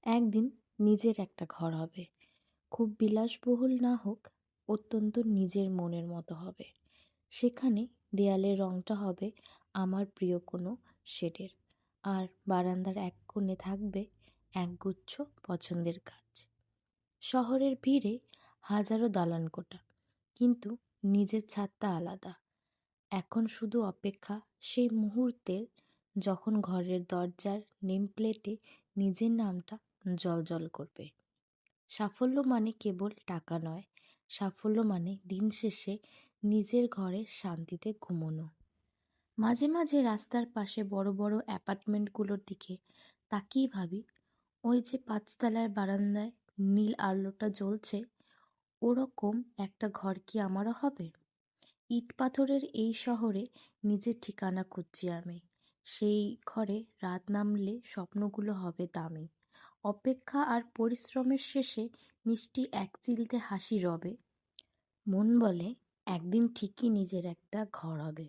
একদিন নিজের একটা ঘর হবে, খুব বিলাসবহুল না হোক, অত্যন্ত নিজের মনের মতো হবে। সেখানে দেয়ালের রঙটা হবে আমার প্রিয় কোনো শেডের, আর বারান্দার এক কোণে থাকবে একগুচ্ছ পছন্দের গাছ। শহরের ভিড়ে হাজারো দালান কোঠা, কিন্তু নিজের ছাদটা আলাদা। এখন শুধু অপেক্ষা সেই মুহূর্তের, যখন ঘরের দরজার নেম প্লেটে নিজের নামটা জ্বলজ্বল করবে। সাফল্য মানে কেবল টাকা নয়, সাফল্য মানে দিন শেষে নিজের ঘরে শান্তিতে ঘুমোনো। মাঝে মাঝে রাস্তার পাশে বড় বড় অ্যাপার্টমেন্টগুলোর দিকে তাকিয়ে ভাবি, ওই যে পাঁচতলার বারান্দায় নীল আলোটা জ্বলছে, ওরকম একটা ঘর কি আমারও হবে? ইট পাথরের এই শহরে নিজের ঠিকানা খুঁজছি আমি। সেই ঘরে রাত নামলে স্বপ্নগুলো হবে দামি। অপেক্ষা আর পরিশ্রমের শেষে মিষ্টি এক চিলতে হাসি রবে। মন বলে একদিন ঠিকই নিজের একটা ঘর হবে।